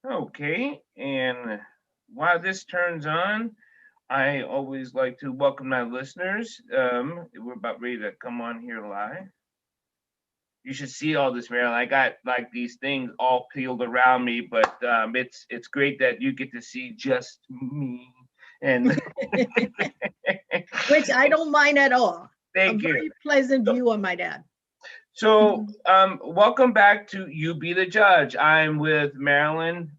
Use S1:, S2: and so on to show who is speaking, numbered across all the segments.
S1: Okay, and while this turns on, I always like to welcome my listeners. We're about ready to come on here live. You should see all this, Marilyn. I got like these things all peeled around me, but it's great that you get to see just me. And
S2: Which I don't mind at all. A
S1: thank you.
S2: very pleasant
S1: So,
S2: view of my dad.
S1: so welcome back to You Be the Judge. I'm with Marilyn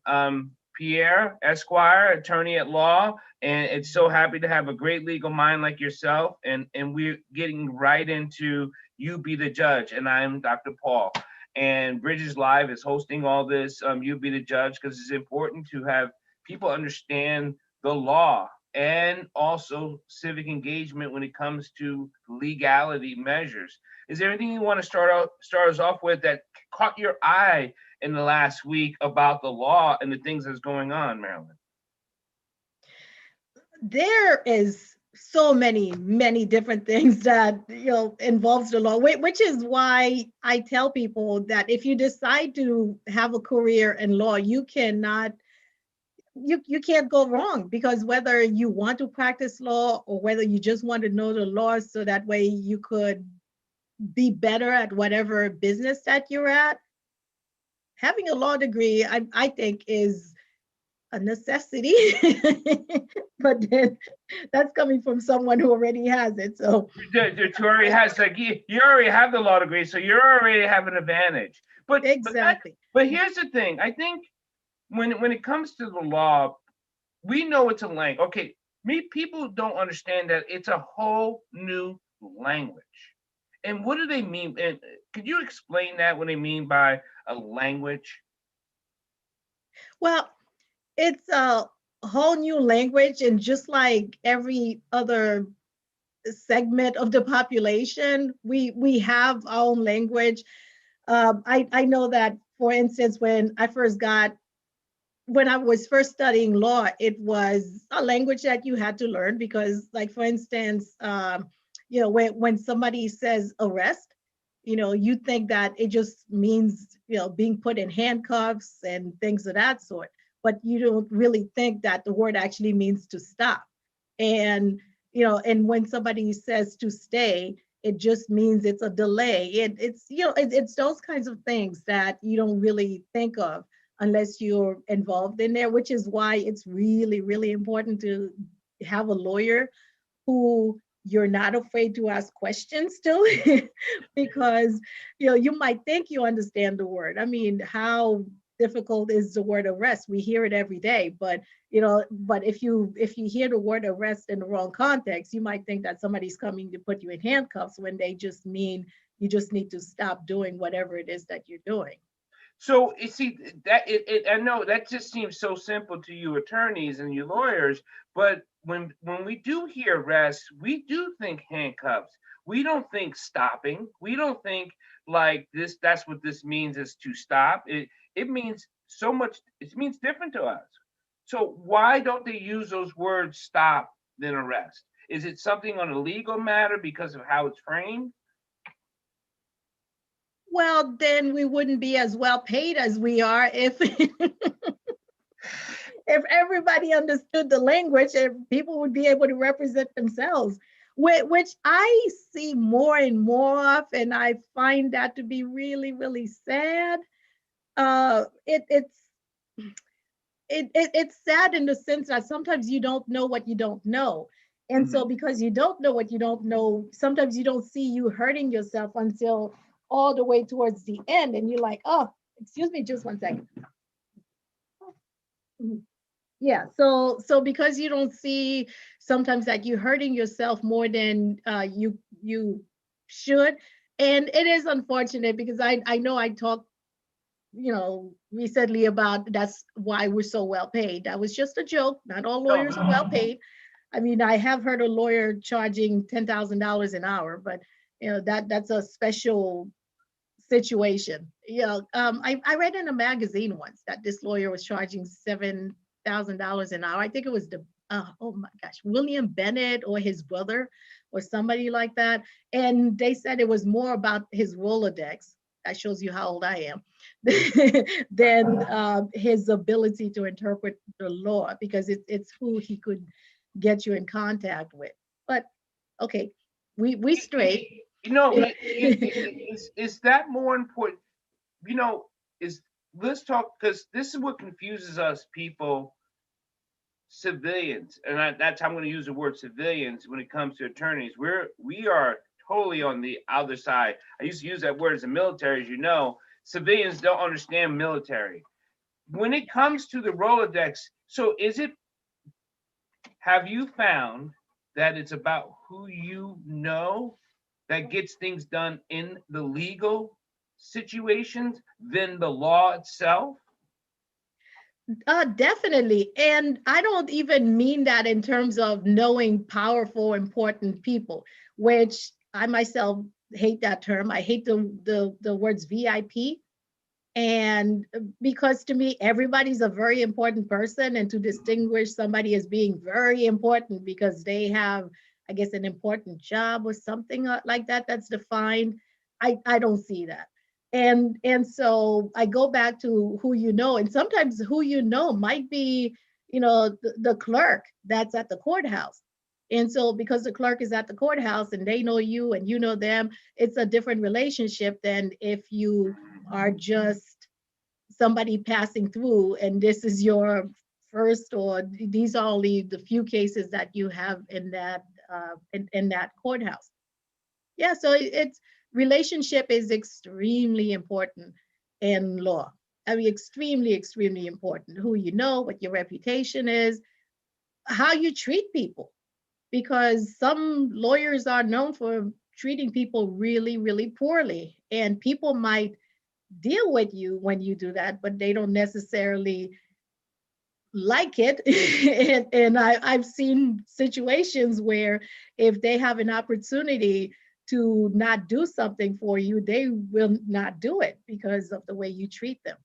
S1: Pierre, Esquire, attorney at law, and it's so happy to have a great legal mind like yourself. And we're getting right into You Be the Judge, and I'm Dr. Paul. And Bridges Live is hosting all this You Be the Judge because it's important to have people understand the law and also civic engagement when it comes to legality measures. Is there anything you want to start us off with that caught your eye in the last week about the law and the things that's going on, Marilyn?
S2: There is so many different things that involves the law, which is why I tell people that if you decide to have a career in law, you can't go wrong, because whether you want to practice law or whether you just want to know the law so that way you could be better at whatever business that you're at, having a law degree, I think, is a necessity. But then that's coming from someone who already has it. So
S1: You already has like you already have the law degree, so you already have an advantage.
S2: exactly.
S1: But here's the thing. I think when it comes to the law, we know it's a language. Okay, me people don't understand that it's a whole new language. And what do they mean? And could you explain that what they mean by a language?
S2: Well, it's a whole new language, and just like every other segment of the population, we have our own language. I know that, for instance, when I was first studying law, it was a language that you had to learn because, like, for instance, when somebody says arrest, you think that it just means, being put in handcuffs and things of that sort. But you don't really think that the word actually means to stop. And, and when somebody says to stay, it just means it's a delay. It's those kinds of things that you don't really think of unless you're involved in there, which is why it's really, really important to have a lawyer who you're not afraid to ask questions to, because you might think you understand the word. I mean, how difficult is the word arrest? We hear it every day, but if you hear the word arrest in the wrong context, you might think that somebody's coming to put you in handcuffs when they just mean you just need to stop doing whatever it is that you're doing.
S1: So you see that I know that just seems so simple to you attorneys and you lawyers, but when we do hear arrest, we do think handcuffs. We don't think stopping. We don't think like this. That's what this means is to stop. It means so much. It means different to us. So why don't they use those words stop then arrest? Is it something on a legal matter because of how it's framed?
S2: Well, then we wouldn't be as well paid as we are if if everybody understood the language and people would be able to represent themselves, which I see more and more of, and I find that to be really, really sad. It's sad in the sense that sometimes you don't know what you don't know. And so
S1: Mhm.
S2: because you don't know what you don't know, sometimes you don't see you hurting yourself until all the way towards the end. And you're like, oh, excuse me, just one second. Yeah, so because you don't see sometimes that you're hurting yourself more than you should. And it is unfortunate because I know I talked recently about that's why we're so well paid. That was just a joke. Not all
S1: No,
S2: lawyers are well paid. I mean, I have heard a lawyer charging $10,000 an hour, but that's a special situation. I read in a magazine once that this lawyer was charging $7,000 an hour. I think it was oh my gosh, William Bennett or his brother or somebody like that. And they said it was more about his Rolodex. that shows you how old I am, than his ability to interpret the law, because it's who he could get you in contact with. But okay, we straight.
S1: You know,
S2: Mhm.
S1: is that more important? You know, is let's talk, because this is what confuses us people, civilians, and that's how I'm going to use the word civilians when it comes to attorneys. We are totally on the other side. I used to use that word as a military, as you know. Civilians don't understand military. When it comes to the Rolodex, so is it, have you found that it's about who you know that gets things done in the legal situations than the law itself?
S2: Definitely. And I don't even mean that in terms of knowing powerful, important people, which I myself hate that term. I hate the words VIP. And because to me, everybody's a very important person, and to distinguish somebody as being very important because they have, I guess, an important job or something like that that's defined, I don't see that. And so I go back to who you know, and sometimes who you know might be, the clerk that's at the courthouse. And so because the clerk is at the courthouse and they know you and you know them, it's a different relationship than if you are just somebody passing through and this is your first, or these are only the few cases that you have in that in that courthouse. Yeah, so it's relationship is extremely important in law. I mean, extremely important. Who you know, what your reputation is, how you treat people, because some lawyers are known for treating people really poorly, and people might deal with you when you do that, but they don't necessarily like it. I've seen situations where if they have an opportunity to not do something for you, they will not do it because of the way you treat them,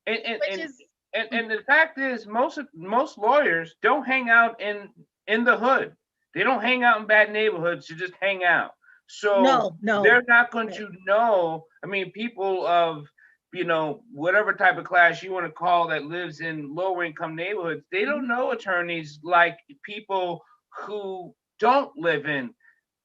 S1: And and
S2: which
S1: and
S2: is
S1: and the fact is, most lawyers don't hang out in the hood. They don't hang out in bad neighborhoods to just hang out. So
S2: no.
S1: they're not going
S2: Right.
S1: to know. I mean, people of, whatever type of class you want to call that lives in lower income neighborhoods, they don't
S2: Mhm,
S1: know attorneys like people who don't live in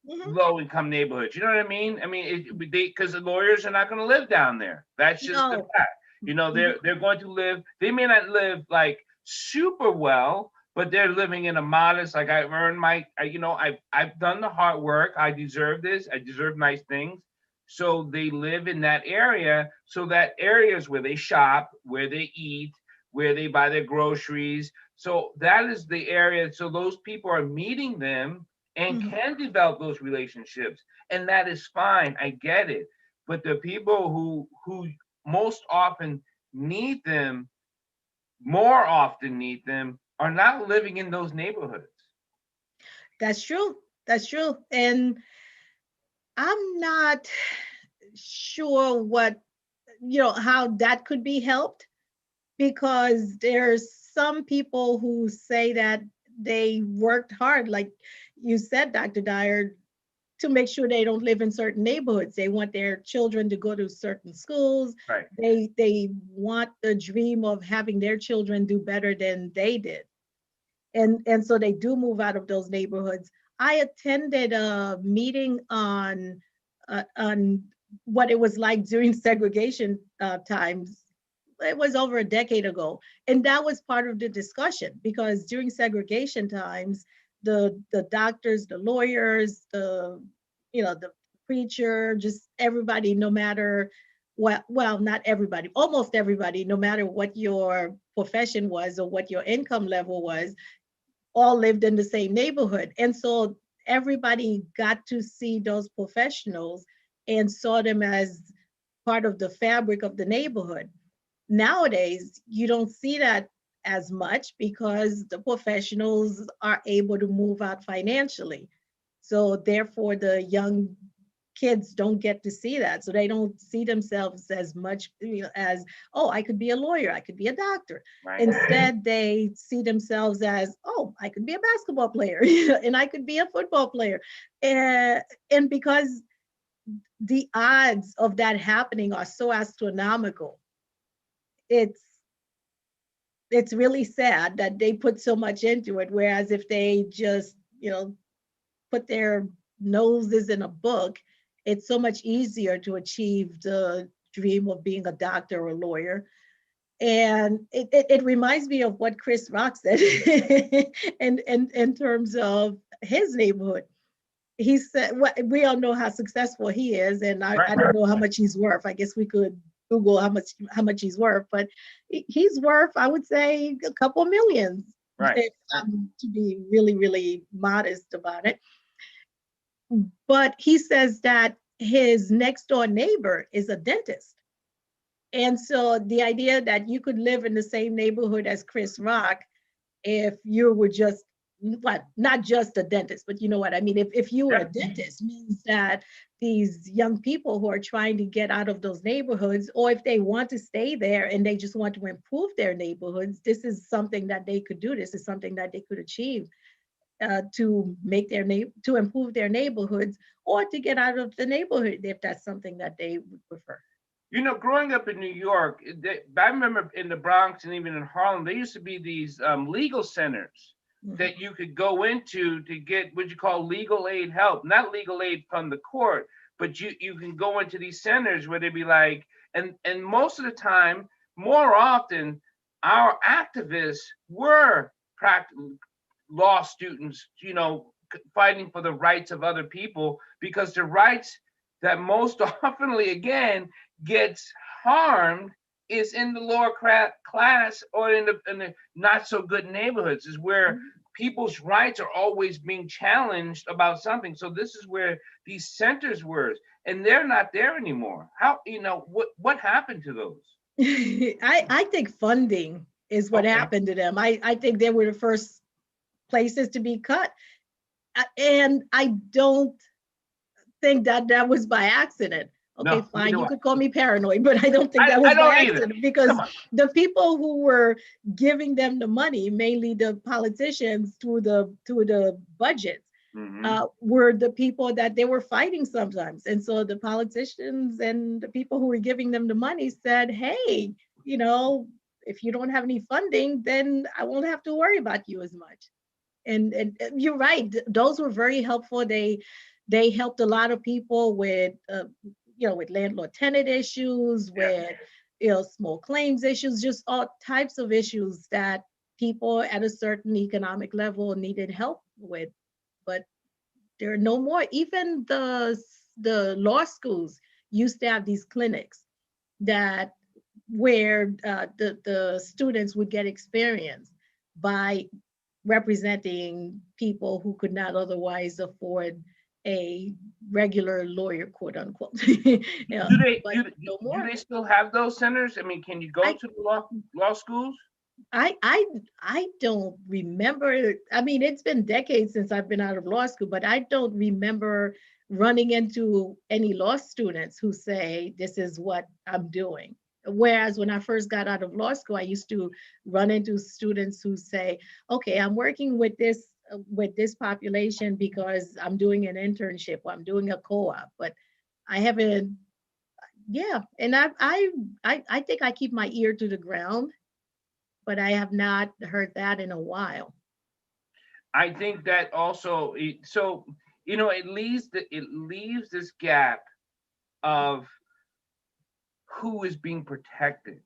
S2: mhm.
S1: low income neighborhoods. You know what I mean? I mean, because the lawyers are not going to live down there. That's just the
S2: No.
S1: fact.
S2: Mhm.
S1: They're going to live. They may not live like super well, but they're living in a modest. Like, I've earned my. I've done the hard work. I deserve this. I deserve nice things. So they live in that area. So that area is where they shop, where they eat, where they buy their groceries. So that is the area. So those people are meeting them and
S2: Mhm.
S1: can develop those relationships, and that is fine. I get it. But the people who most often need them, more often need them, are not living in those neighborhoods.
S2: That's true. That's true. And I'm not sure what, how that could be helped, because there's some people who say that they worked hard, like you said, Dr. Dyer, to make sure they don't live in certain neighborhoods. They want their children to go to certain schools.
S1: Right.
S2: They want the dream of having their children do better than they did. And so they do move out of those neighborhoods. I attended a meeting on what it was like during segregation times. It was over a decade ago, and that was part of the discussion, because during segregation times, the doctors, the lawyers, the preacher, just everybody, no matter what, well, not everybody, almost everybody, no matter what your profession was or what your income level was, all lived in the same neighborhood. And so everybody got to see those professionals and saw them as part of the fabric of the neighborhood. Nowadays, you don't see that as much because the professionals are able to move out financially. So therefore, the young kids don't get to see that. So they don't see themselves as much, as, oh, I could be a lawyer, I could be a doctor.
S1: Right.
S2: Instead, they see themselves as, oh, I could be a basketball player, and I could be a football player. And because the odds of that happening are so astronomical. It's it's really sad that they put so much into it. Whereas if they just, put their noses in a book, it's so much easier to achieve the dream of being a doctor or a lawyer. And it reminds me of what Chris Rock said and in terms of his neighborhood. He said, well, we all know how successful he is, and I
S1: Right.
S2: don't know how much he's worth. I guess we could Google how much he's worth, but he's worth, I would say, a couple millions,
S1: Right.
S2: if I'm to be really, really modest about it. But he says that his next door neighbor is a dentist. And so the idea that you could live in the same neighborhood as Chris Rock if you were just, what, not just a dentist, but you know what I mean. If you were
S1: Yeah.
S2: a dentist, means that these young people who are trying to get out of those neighborhoods, or if they want to stay there and they just want to improve their neighborhoods, this is something that they could do. This is something that they could achieve to make to improve their neighborhoods, or to get out of the neighborhood if that's something that they would prefer.
S1: Growing up in New York, I remember in the Bronx and even in Harlem, there used to be these legal centers that you could go into to get what you call legal aid help, not legal aid from the court, but you can go into these centers where they'd be like, and most of the time, more often, our activists were law students, fighting for the rights of other people, because the rights that most oftenly, again, gets harmed is in the lower class, or in the not so good neighborhoods, is where people's rights are always being challenged about something. So this is where these centers were, and they're not there anymore. How, what happened to those?
S2: I think funding is what
S1: Okay.
S2: happened to them. I think they were the first places to be cut. And I don't think that that was by accident. Okay,
S1: No,
S2: fine. You
S1: I.
S2: could call me paranoid, but I don't think that was
S1: I
S2: by
S1: don't either.
S2: accident, because
S1: Come on.
S2: the people who were giving them the money, mainly the politicians through the budgets, were the people that they were fighting sometimes. And so the politicians and the people who were giving them the money said, hey, if you don't have any funding, then I won't have to worry about you as much. And you're right; those were very helpful. They helped a lot of people with with landlord tenant issues, with small claims issues, just all types of issues that people at a certain economic level needed help with. But there are no more. Even the law schools used to have these clinics that where the students would get experience by representing people who could not otherwise afford a regular lawyer, quote unquote. Yeah,
S1: Do they
S2: but
S1: do,
S2: no
S1: do
S2: more.
S1: they still have those centers? I mean, can you go
S2: I,
S1: to the law schools?
S2: I don't remember. I mean, it's been decades since I've been out of law school, but I don't remember running into any law students who say, this is what I'm doing. Whereas when I first got out of law school, I used to run into students who say, okay, I'm working with this population because I'm doing an internship or I'm doing a co-op, but I haven't, yeah. And I think I keep my ear to the ground, but I have not heard that in a while.
S1: I think that also, so it leaves this gap of who is being protected,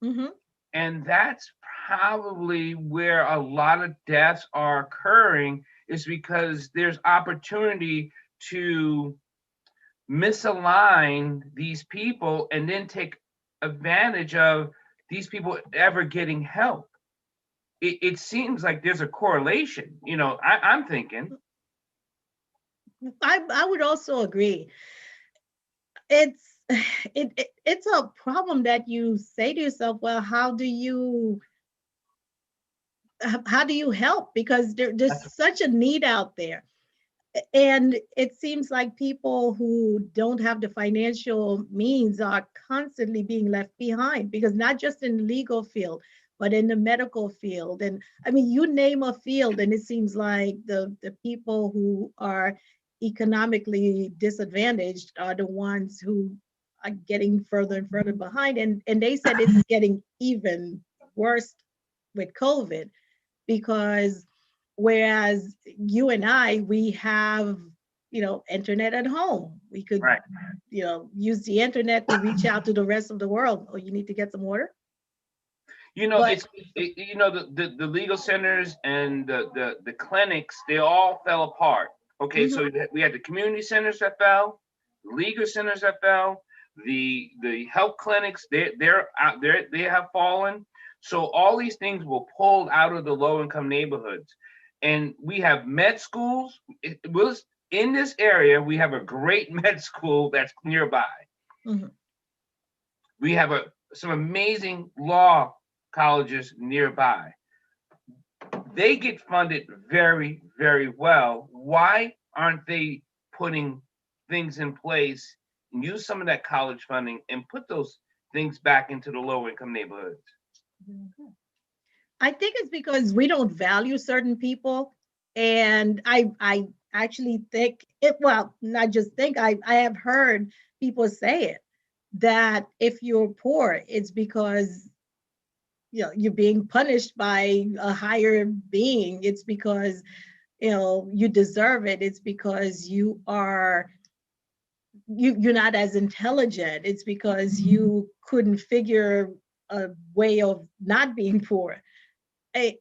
S2: Hmm.
S1: and that's probably where a lot of deaths are occurring, is because there's opportunity to misalign these people and then take advantage of these people ever getting help. It seems like there's a correlation. I'm thinking.
S2: I would also agree. It's it's a problem that you say to yourself, well, how do you help? Because there's such a need out there. And it seems like people who don't have the financial means are constantly being left behind, because not just in the legal field, but in the medical field. And I mean, you name a field, and it seems like the people who are economically disadvantaged are the ones who are getting further and further behind. And they said it's getting even worse with COVID, because whereas you and I, we have, internet at home. We could,
S1: Right.
S2: use the internet to reach out to the rest of the world. Oh, you need to get some water? But
S1: The legal centers and the clinics, they all fell apart. Okay,
S2: mhm,
S1: so we had the community centers that fell, the legal centers that fell, the health clinics, they're out there, they have fallen. So all these things were pulled out of the low income neighborhoods, and we have med schools. It was in this area. We have a great med school that's nearby.
S2: mhm.
S1: We have some amazing law colleges nearby. They get funded very, very well. Why aren't they putting things in place and use some of that college funding and put those things back into the low income neighborhoods?
S2: I think it's because we don't value certain people. And I actually think it, well, not just think, I have heard people say it, that if you're poor, it's because you're being punished by a higher being. It's because you deserve it. It's because you're not as intelligent. It's because you couldn't figure a way of not being poor.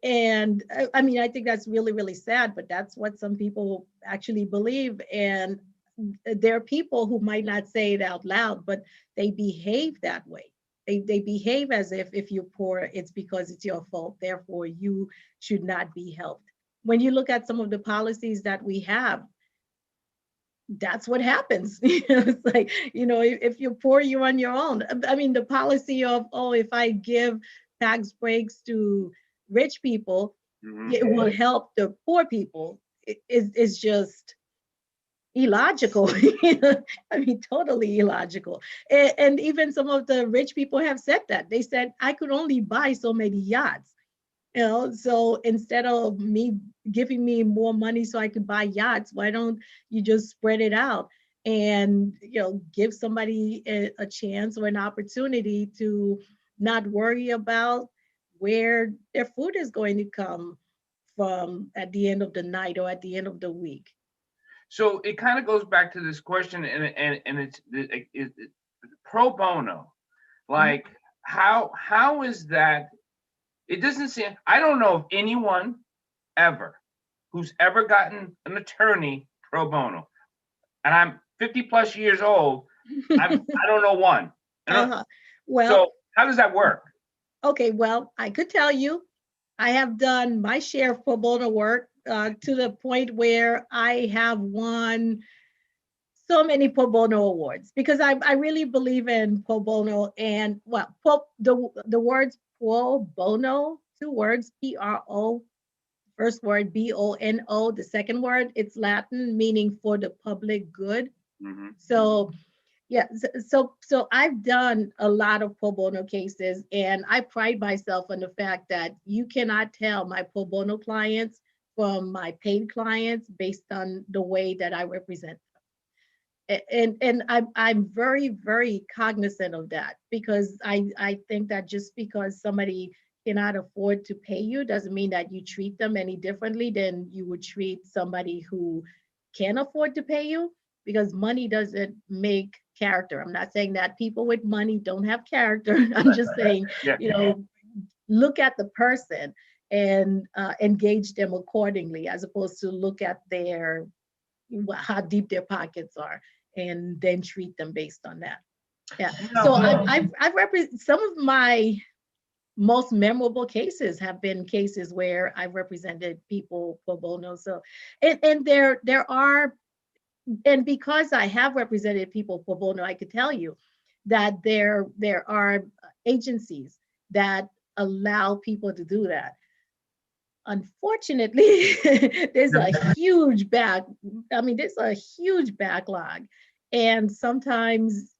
S2: And I mean, I think that's really, really sad, but that's what some people actually believe. And there are people who might not say it out loud, but they behave that way. They behave as if you're poor, it's because it's your fault. Therefore, you should not be helped. When you look at some of the policies that we have, that's what happens. It's like, if you're poor, you're on your own. I mean, the policy of, oh, if I give tax breaks to rich people, it will help the poor people, is just illogical. I mean, totally illogical. And even some of the rich people have said that. They said, I could only buy so many yachts. So instead of me giving me more money so I could buy yachts, why don't you just spread it out and give somebody a chance or an opportunity to not worry about where their food is going to come from at the end of the night or at the end of the week.
S1: So it kind of goes back to this question, and it's pro bono. Like, how is that? It doesn't seem. I don't know of anyone ever who's ever gotten an attorney pro bono, and I'm 50 plus years old. I don't know one.
S2: Well,
S1: so how does that work?
S2: Okay, well, I could tell you, I have done my share of pro bono work to the point where I have won so many pro bono awards, because I really believe in pro bono. And well, the words pro bono, two words, PRO, first word BONO, the second word, it's Latin, meaning for the public good. So yeah, so I've done a lot of pro bono cases, and I pride myself on the fact that you cannot tell my pro bono clients from my paid clients based on the way that I represent them. And I'm very, very cognizant of that, because I think that just because somebody cannot afford to pay you doesn't mean that you treat them any differently than you would treat somebody who can afford to pay you, because money doesn't make character. I'm not saying that people with money don't have character. I'm just saying, look at the person and engage them accordingly, as opposed to look at how deep their pockets are and then treat them based on that. Yeah. So I've represented some of my most memorable cases have been cases where I've represented people pro bono. So, and there are, and because I have represented people pro bono, I could tell you that there are agencies that allow people to do that. Unfortunately, there's a huge backlog. And sometimes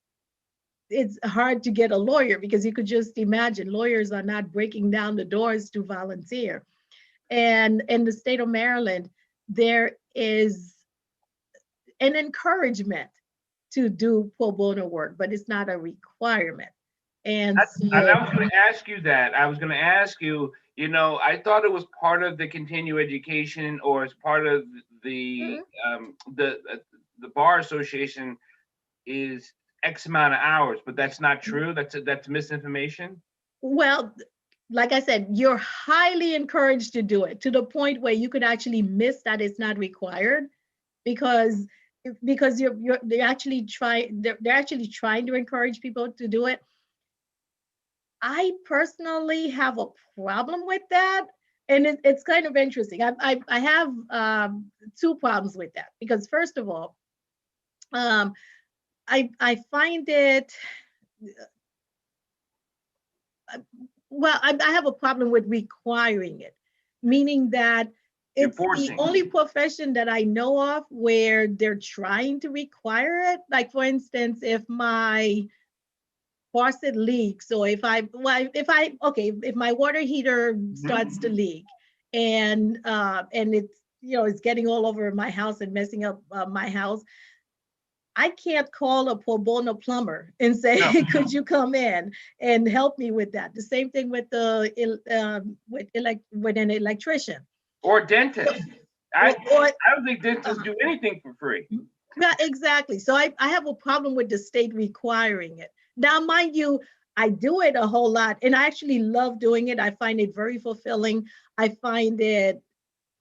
S2: it's hard to get a lawyer, because you could just imagine lawyers are not breaking down the doors to volunteer. And in the state of Maryland, there is an encouragement to do pro bono work, but it's not a requirement. And
S1: And I was going to ask you that. I was going to ask you, I thought it was part of the continuing education or as part of the um, the uh, the bar association is X amount of hours, but that's not true. That's misinformation.
S2: well, like I said, you're highly encouraged to do it to the point where you could actually miss that it's not required because you're they're actually trying to encourage people to do it. I personally have a problem with that. And it's kind of interesting. I have two problems with that because first of all, um, I find it well, I have a problem with requiring it, meaning that it's the
S1: Enforcing.
S2: only profession that I know of where they're trying to require it. Like for instance, if my faucet leaks, or if my water heater starts to leak, and it's it's getting all over my house and messing up my house, I can't call a pro bono plumber and say,
S1: No.
S2: "Could you come in and help me with that?" The same thing with with an electrician
S1: Or dentist. I
S2: or
S1: I don't think dentists
S2: uh,
S1: do anything for free.
S2: yeah, exactly. So I have a problem with the state requiring it. Now, mind you, I do it a whole lot, and I actually love doing it. I find it very fulfilling. I find it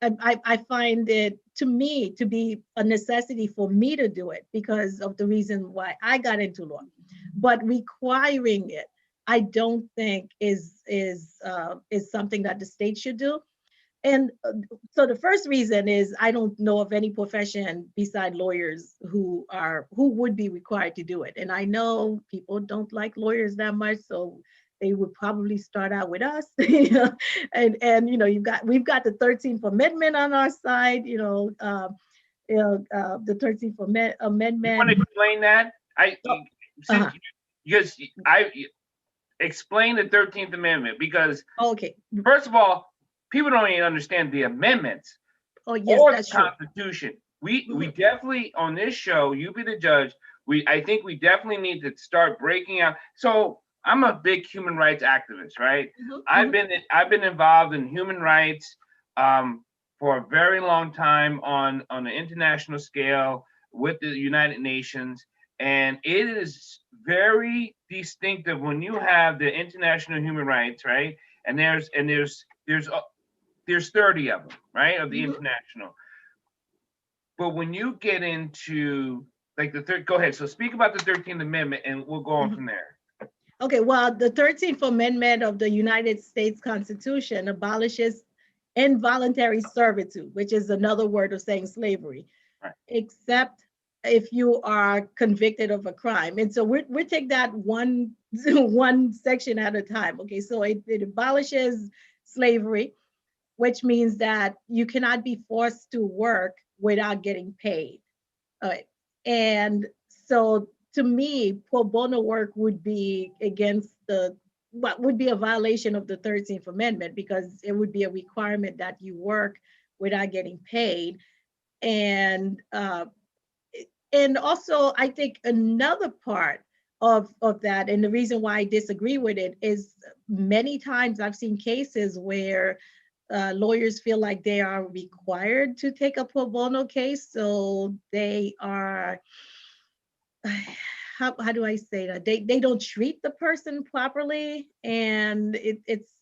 S2: I find it to me to be a necessity for me to do it because of the reason why I got into law. But requiring it, I don't think is something that the state should do. And so the first reason is I don't know of any profession beside lawyers who would be required to do it. And I know people don't like lawyers that much, so they would probably start out with us. And we've got the 13th Amendment on our side. The 13th
S1: You want
S2: Amendment.
S1: to explain that?
S2: Oh,
S1: Since because I explain the 13th Amendment because
S2: okay.
S1: first of all, people don't even understand the amendments
S2: Oh, yes,
S1: or the
S2: that's true.
S1: Constitution. We
S2: Mhm.
S1: definitely on this show, you be the judge. I think we definitely need to start breaking out. So I'm a big human rights activist, right?
S2: Mhm,
S1: I've
S2: mhm.
S1: been involved in human rights um, for a very long time on an international scale with the United Nations, and it is very distinctive when you have the international human rights, right? And there's 30 of them, right, of the
S2: Mhm.
S1: international. But when you get into like the third, go ahead. So speak about the 13th Amendment, and we'll go on
S2: Mhm.
S1: from there.
S2: Okay, well, the 13th Amendment of the United States Constitution abolishes involuntary servitude, which is another word of saying slavery,
S1: Right.
S2: except if you are convicted of a crime. And so we take that one one section at a time. Okay, so it abolishes slavery, which means that you cannot be forced to work without getting paid. All right. And so to me, pro bono work would be against what would be a violation of the 13th Amendment because it would be a requirement that you work without getting paid. And also, I think another part of that, and the reason why I disagree with it is many times I've seen cases where lawyers feel like they are required to take a pro bono case, so they are how do I say that? They don't treat the person properly, and it's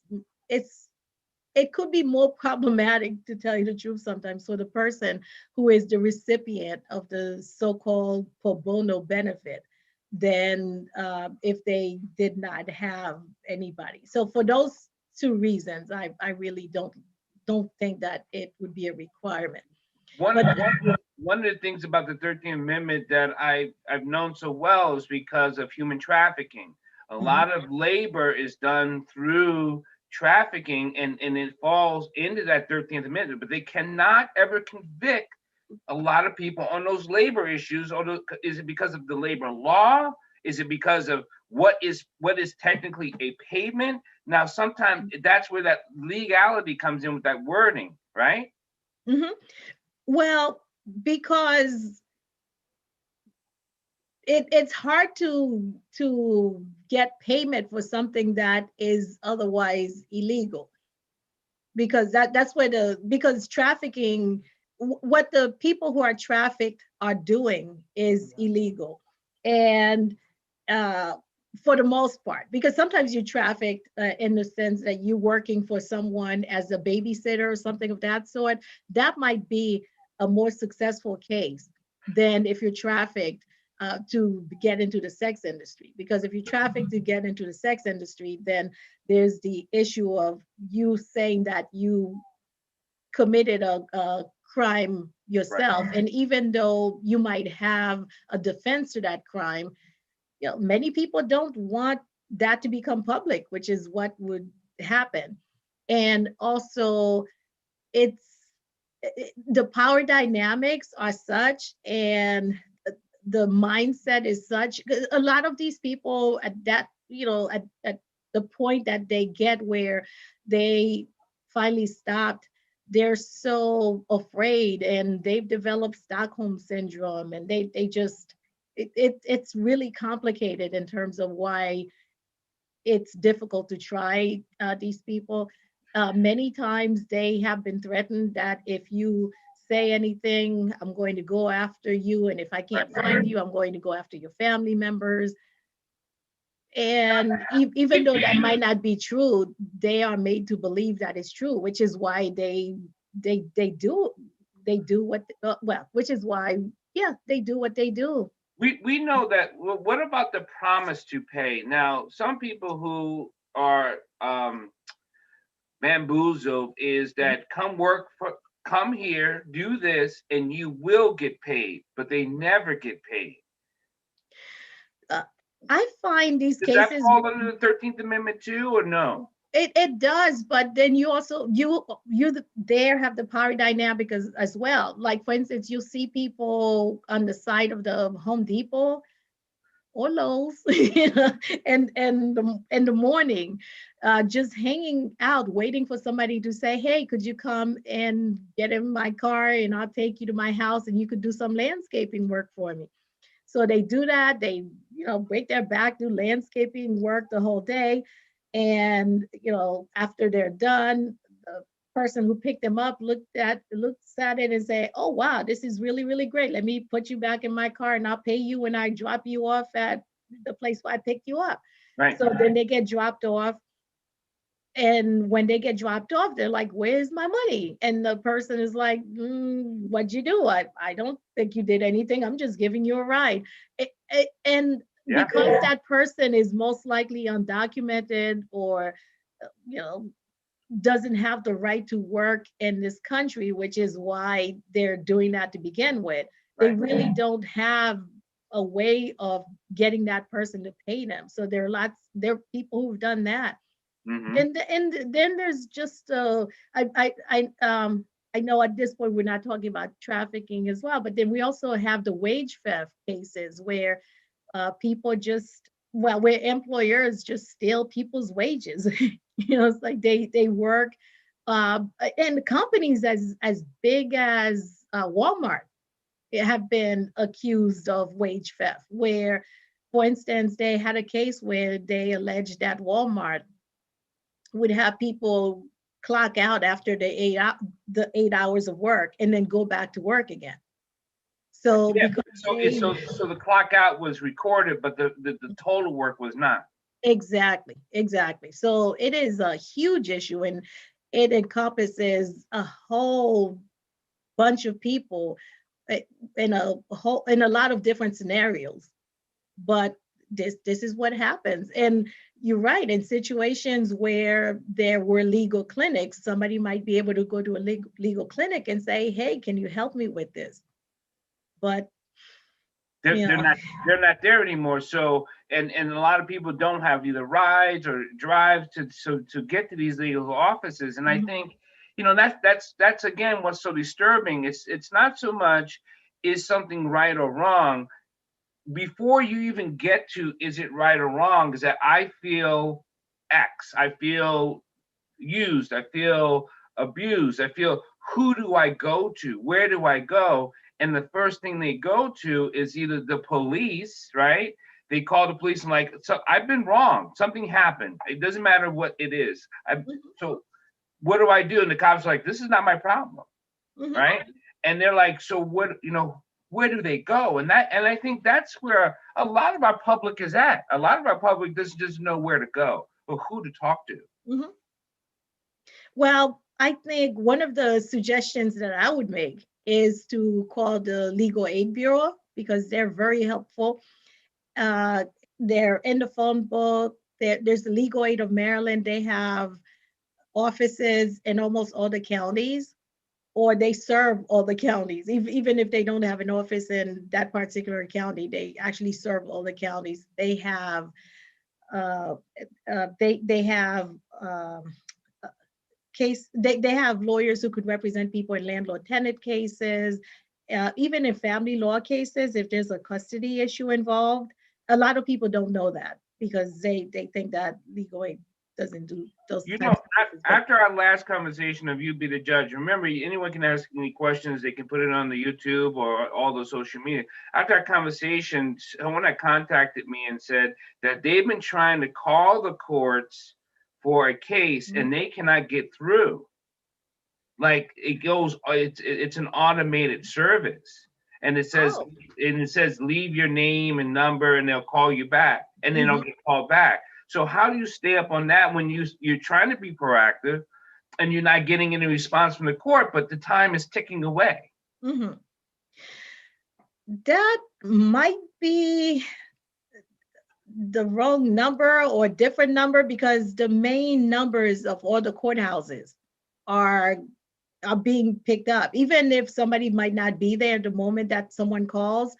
S2: it could be more problematic, to tell you the truth, sometimes for the person who is the recipient of the so-called pro bono benefit than if they did not have anybody. So for those two reasons, I really don't think that it would be a requirement.
S1: One
S2: But
S1: one of the things about the 13th Amendment that I've known so well is because of human trafficking. A
S2: Mhm.
S1: lot of labor is done through trafficking, and it falls into that 13th Amendment, but they cannot ever convict a lot of people on those labor issues. Or is it because of the labor law? Is it because of what is technically a payment? Now, sometimes that's where that legality comes in with that wording, right?
S2: Mhm. Well, because it's hard to get payment for something that is otherwise illegal, because that's where the because trafficking, what the people who are trafficked are doing is illegal. And uh for the most part, because sometimes you're trafficked in the sense that you're working for someone as a babysitter or something of that sort, that might be a more successful case than if you're trafficked to get into the sex industry. Because if you're trafficked to get into the sex industry, then there's the issue of you saying that you committed a crime
S1: Right.
S2: yourself. And even though you might have a defense to that crime, many people don't want that to become public, which is what would happen. And also, it's the power dynamics are such, and the mindset is such. A lot of these people at that, at the point that they get where they finally stopped, they're so afraid, and they've developed Stockholm syndrome, and they just it's really complicated in terms of why it's difficult to try these people. Many times they have been threatened that if you say anything, I'm going to go after you. And if I can't find you, I'm going to go after your family members. And even though that might not be true, they are made to believe that it's true, which is why they do what well, which is why they do what they do.
S1: We know that. Well, what about the promise to pay? Now, some people who are bamboozled is that come here, do this, and you will get paid, but they never get paid.
S2: Uh, I find these
S1: Does that
S2: cases,
S1: fall under the 13th Amendment too, or no?
S2: it does, but then you also there have the power dynamic as well. Like for instance, you see people on the side of the Home Depot or Lowe's, in the morning, just hanging out, waiting for somebody to say, "Hey, could you come and get in my car, and I'll take you to my house, and you could do some landscaping work for me." So they do that. They, break their back, do landscaping work the whole day. And, after they're done, the person who picked them up looks at it and say, "Oh, wow, this is really, really great. Let me put you back in my car and I'll pay you when I drop you off at the place where I picked you up."
S1: Right.
S2: So then they get dropped off, and when they get dropped off, they're like, "Where's my money?" And the person is like, "What'd you do? I don't think you did anything. I'm just giving you a ride." And
S1: Yeah.
S2: because that person is most likely undocumented, or, you know, doesn't have the right to work in this country, which is why they're doing that to begin with, they
S1: Right.
S2: really don't have a way of getting that person to pay them. So there are people who've done that.
S1: Mm-hmm.
S2: And then there's just I know at this point we're not talking about trafficking as well, but then we also have the wage theft cases where people just where employers just steal people's wages. It's like they work, and companies as big as Walmart have been accused of wage theft, where, for instance, they had a case where they alleged that Walmart would have people clock out after the 8 hours of work and then go back to work again. So
S1: Yeah.
S2: because
S1: So so the clock out was recorded, but the total work was not.
S2: exactly. So it is a huge issue, and it encompasses a whole bunch of people, eh, in a lot of different scenarios. But this is what happens. And you're right, in situations where there were legal clinics, somebody might be able to go to a legal clinic and say, "Hey, can you help me with this?" But
S1: They're,
S2: you
S1: they're
S2: know
S1: not they're not there anymore. So and a lot of people don't have either rides or drive to get to these legal offices. And I think, that's again what's so disturbing. It's not so much is something right or wrong. Before you even get to is it right or wrong, is that I feel X. I feel used. I feel abused. I feel, who do I go to? Where do I go? and the first thing they go to is either the police, right? They call the police and like, so I've been wrong. Something happened. It doesn't matter what it is. So what do I do? And the cops are like, this is not my problem,
S2: Mhm.
S1: right? And they're like, so what? Where do they go? And I think that's where a lot of our public is at. A lot of our public doesn't know where to go or who to talk to.
S2: Mhm. Well, I think one of the suggestions that I would make is to call the Legal Aid Bureau because they're very helpful. Uh, they're in the phone book. There's the Legal Aid of Maryland. They have offices in almost all the counties, or they serve all the counties. Even if they don't have an office in that particular county, they actually serve all the counties. They have uh, they have they have lawyers who could represent people in landlord tenant cases, even in family law cases if there's a custody issue involved. A lot of people don't know that because they think that legal aid doesn't do those
S1: You know,
S2: types of cases. But
S1: after our last conversation of you be the judge, remember anyone can ask any questions. They can put it on the YouTube or all the social media. After our conversation, someone had contacted me and said that they've been trying to call the courts for a case and they cannot get through. Like it goes, it's an automated service, and
S2: oh,
S1: it says leave your name and number, and they'll call you back, and then they'll
S2: mhm,
S1: get called back. So how do you stay up on that when you're trying to be proactive and you're not getting any response from the court, but the time is ticking away?
S2: mhm. That might be the wrong number or different number because the main numbers of all the courthouses are are being picked up. Even if somebody might not be there the moment that someone calls,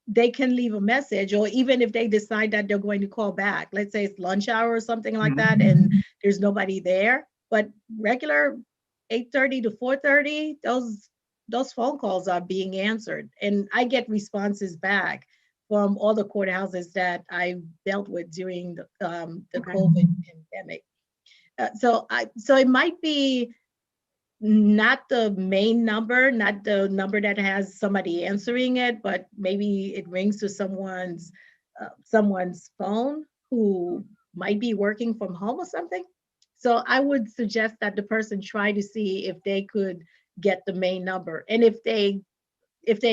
S2: they can leave a message, or even if they decide that they're going to call back, let's say it's lunch hour or something like that, and there's nobody there. But regular 8:30 to 4:30, those phone calls are being answered, and I get responses back from all the courthouses that I dealt with during the COVID pandemic. So it might be not the main number, not the number that has somebody answering it, but maybe it rings to someone's phone who might be working from home or something. So I would suggest that the person try to see if they could get the main number. And if they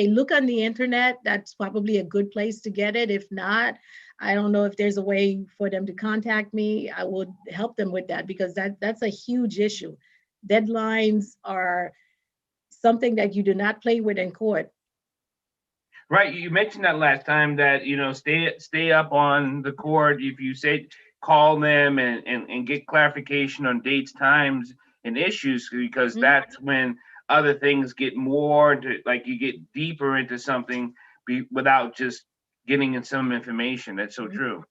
S2: look on the internet, that's probably a good place to get it. If not, I don't know if there's a way for them to contact me. I would help them with that because that's a huge issue. Deadlines are something that you do not play with in court.
S1: Right. You mentioned that last time that, stay up on the court. If you say call them and get clarification on dates, times, and issues, because
S2: Mhm.
S1: that's when other things get more like you get deeper into something without just getting in some information. That's so
S2: Mhm.
S1: true.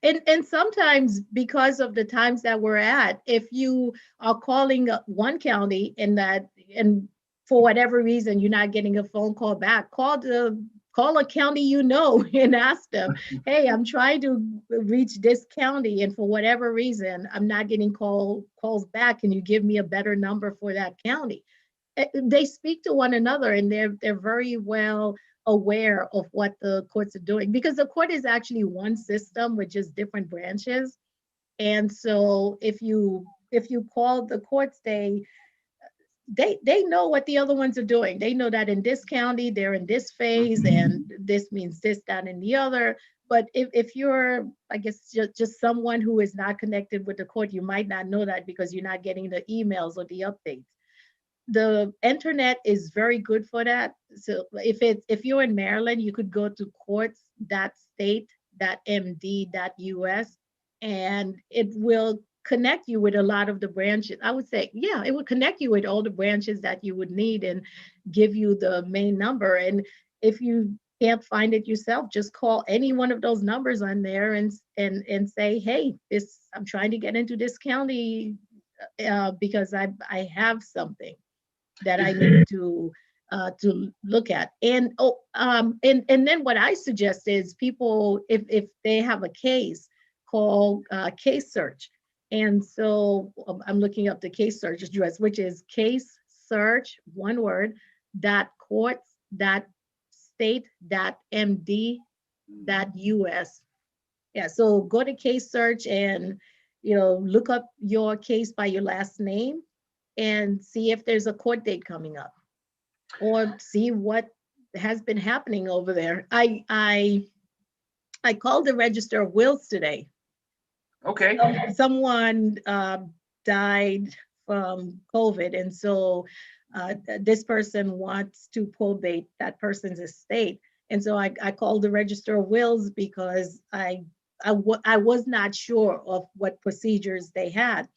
S2: And sometimes because of the times that we're at, if you are calling one county and for whatever reason you're not getting a phone call back, call a county and ask them, hey, I'm trying to reach this county and for whatever reason I'm not getting calls back. Can you give me a better number for that county? They speak to one another and they're very well aware of what the courts are doing because the court is actually one system with just different branches. And so if you call the courts, they know what the other ones are doing. They know that in this county they're in this phase and this means this, that, and the other. But if you're, I guess, just someone who is not connected with the court, you might not know that because you're not getting the emails or the updates. The internet is very good for that. So if you're in Maryland, you could go to courts.state.md.us and it will connect you with a lot of the branches. I would say, yeah, it would connect you with all the branches that you would need and give you the main number. And if you can't find it yourself, just call any one of those numbers on there and say, hey, this I'm trying to get into this county because I have something that I need to look at. And then what I suggest is people, if they have a case, call case search. And so I'm looking up the case search address, which is case search, one word, dot courts case.state.md.us. Yeah, so go to case search and look up your case by your last name and see if there's a court date coming up or see what has been happening over there. I called the Register of Wills today.
S1: Okay.
S2: Someone died from COVID, and so this person wants to probate that person's estate. And so I called the Register of Wills because I was not sure of what procedures they had.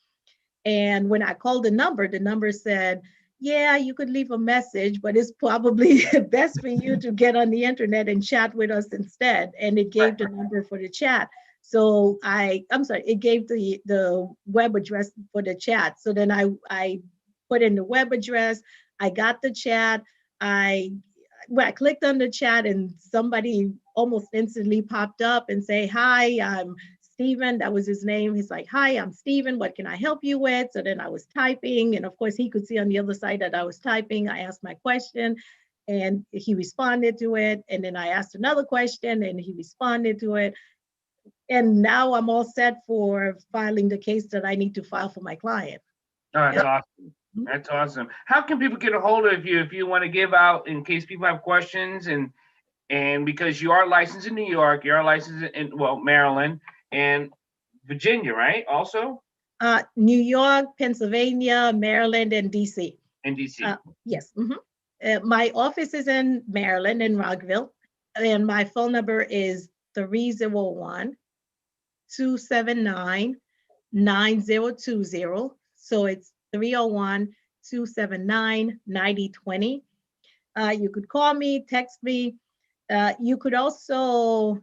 S2: And when I called the number said, yeah, you could leave a message, but it's probably best for you to get on the internet and chat with us instead. And it gave the number for the chat. So I'm sorry, it gave the web address for the chat. So then I put in the web address, I got the chat, I clicked on the chat and somebody almost instantly popped up and say, hi, I'm Stephen, that was his name. He's like, hi, I'm Stephen. What can I help you with? So then I was typing. And of course, he could see on the other side that I was typing. I asked my question and he responded to it. And then I asked another question and he responded to it. And now I'm all set for filing the case that I need to file for my client.
S1: Oh, that's awesome. That's awesome. How can people get a hold of you if you want to give out in case people have questions and because you are licensed in New York, you are licensed in Maryland and Virginia, right? Also?
S2: New York, Pennsylvania, Maryland, and DC.
S1: In DC.
S2: Yes. My office is in Maryland, in Rockville, and my phone number is 301 279 9020. So it's 301 279 9020. You could call me, text me. You could also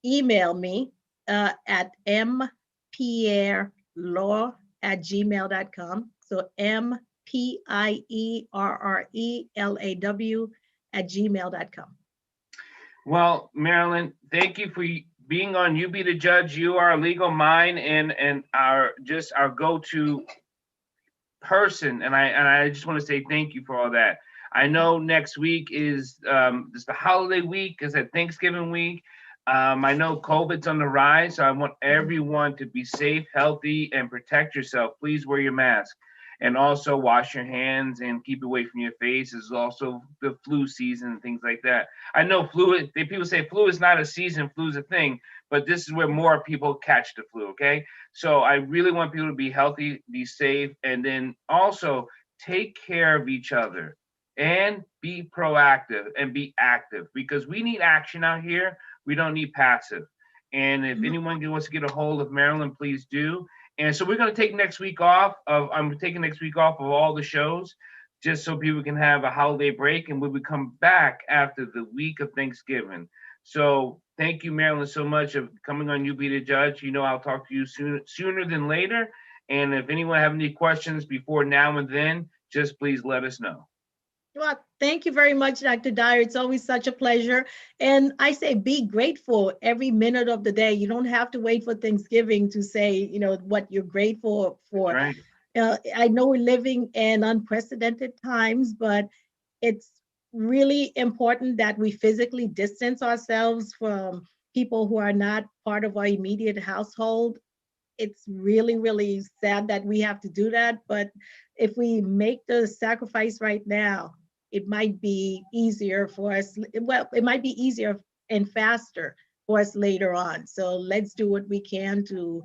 S2: email me at mpierrelaw@gmail.com. So mpierrelaw@gmail.com.
S1: Well, Marilyn, thank you for being on You Be the Judge. You are a legal mind and our go-to person, and I just want to say thank you for all that. I know next week is the holiday week, is at Thanksgiving week. I know COVID's on the rise, so I want everyone to be safe, healthy, and protect yourself. Please wear your mask. And also wash your hands and keep away from your face. It's also the flu season and things like that. I know people say flu is not a season, flu is a thing, but this is where more people catch the flu, okay? So I really want people to be healthy, be safe, and then also take care of each other and be proactive and be active because we need action out here. We don't need passive. And if anyone wants to get a hold of Marilyn, please do. And so we're going to take next week off I'm taking next week off of all the shows just so people can have a holiday break and we'll come back after the week of Thanksgiving. So thank you, Marilyn, so much of coming on You Be the Judge. You know, I'll talk to you sooner than later. And if anyone have any questions before now and then, just please let us know.
S2: Well, thank you very much, Dr. Dyer. It's always such a pleasure. And I say be grateful every minute of the day. You don't have to wait for Thanksgiving to say, what you're grateful for.
S1: Right.
S2: I know we're living in unprecedented times, but it's really important that we physically distance ourselves from people who are not part of our immediate household. It's really, really sad that we have to do that. But if we make the sacrifice right now, it might be easier for us. Well, it might be easier and faster for us later on. So let's do what we can to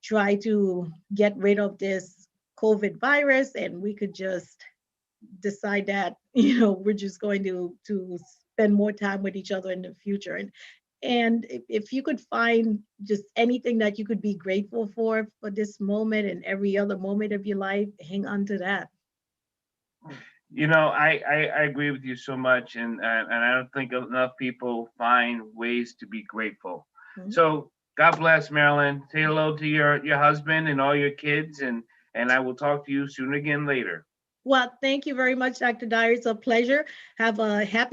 S2: try to get rid of this COVID virus, and we could just decide that, we're just going to spend more time with each other in the future. And if you could find just anything that you could be grateful for this moment and every other moment of your life, hang on to that.
S1: I agree with you so much, and I don't think enough people find ways to be grateful. So God bless, Marilyn. Say hello to your husband and all your kids, and I will talk to you soon again later.
S2: Well, thank you very much, Dr. Dyer. It's a pleasure. Have a happy